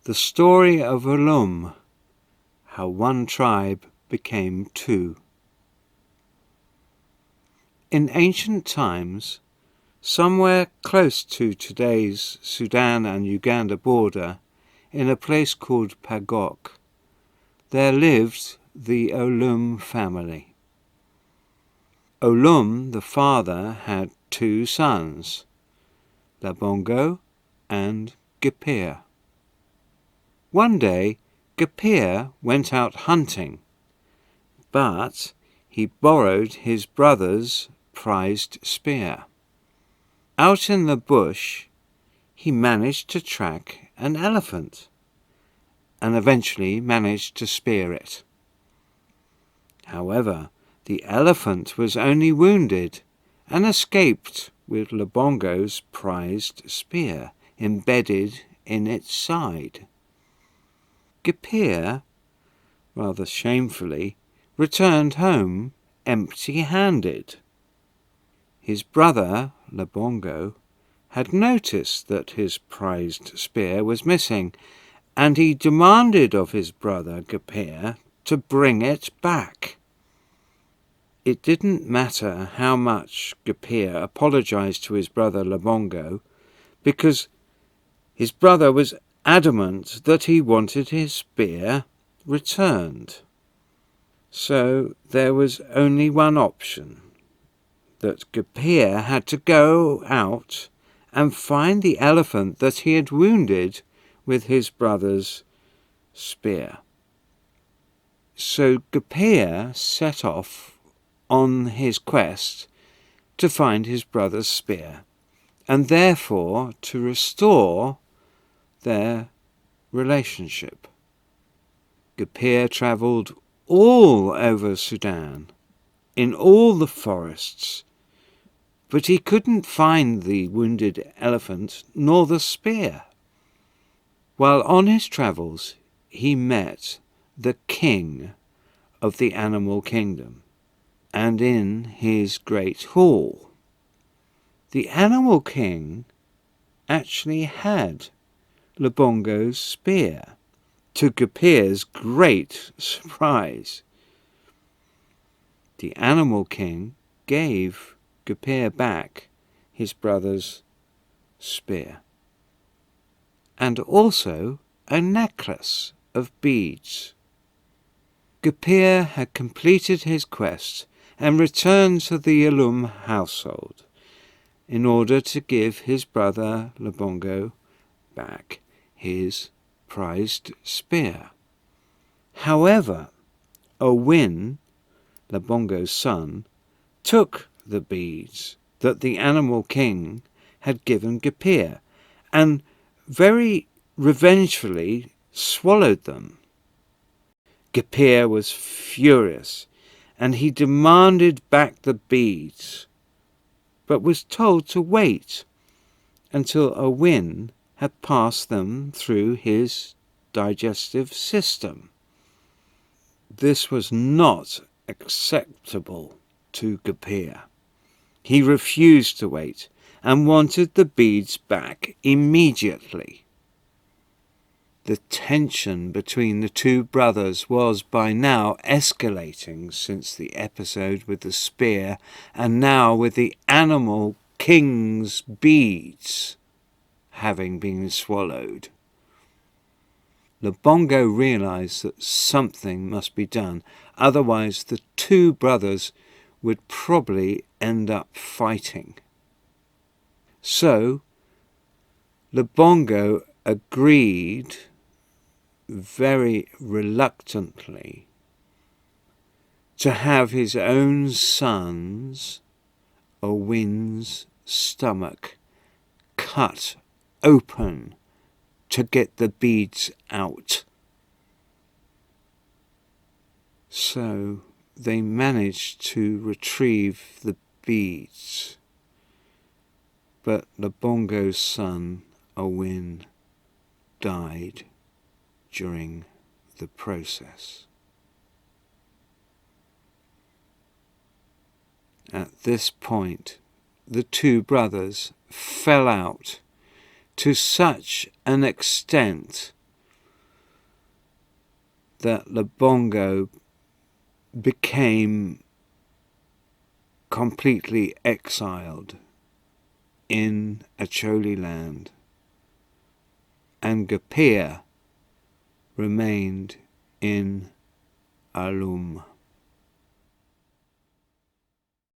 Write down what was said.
The story of Olum, how one tribe became two. In ancient times, somewhere close to today's Sudan and Uganda border, in a place called Pagok, there lived the Olum family. Olum, the father, had two sons, Labongo and Gipir. One day, Gipir went out hunting, but he borrowed his brother's prized spear. Out in the bush, he managed to track an elephant and eventually managed to spear it. However, the elephant was only wounded and escaped with Labongo's prized spear embedded in its side. Gipir, rather shamefully, returned home empty-handed. His brother, Labongo, had noticed that his prized spear was missing, and he demanded of his brother Gipir to bring it back. It didn't matter how much Gipir apologized to his brother Labongo, because his brother was adamant that he wanted his spear returned. So there was only one option, that Gipir had to go out and find the elephant that he had wounded with his brother's spear. So Gipir set off on his quest to find his brother's spear, and therefore to restore their relationship. Gipir travelled all over Sudan, in all the forests, but he couldn't find the wounded elephant nor the spear. While on his travels, he met the king of the animal kingdom, and in his great hall. The animal king actually had Labongo's spear, to Gipir's great surprise. The animal king gave Gipir back his brother's spear, and also a necklace of beads. Gipir had completed his quest and returned to the Olum household in order to give his brother Labongo back his prized spear. However, Owin, Labongo's son, took the beads that the animal king had given Gipir and very revengefully swallowed them. Gipir was furious, and he demanded back the beads, but was told to wait until Owin had passed them through his digestive system. This was not acceptable to Gipir. He refused to wait and wanted the beads back immediately. The tension between the two brothers was by now escalating since the episode with the spear and now with the animal king's beads having been swallowed. Labongo realized that something must be done, otherwise the two brothers would probably end up fighting. So Labongo agreed very reluctantly to have his own son's, Owin's, stomach cut open to get the beads out. So they managed to retrieve the beads, but Labongo's son, Owin, died during the process. At this point, the two brothers fell out to such an extent that Lebongo became completely exiled in Acholiland, and Gapir remained in Olum.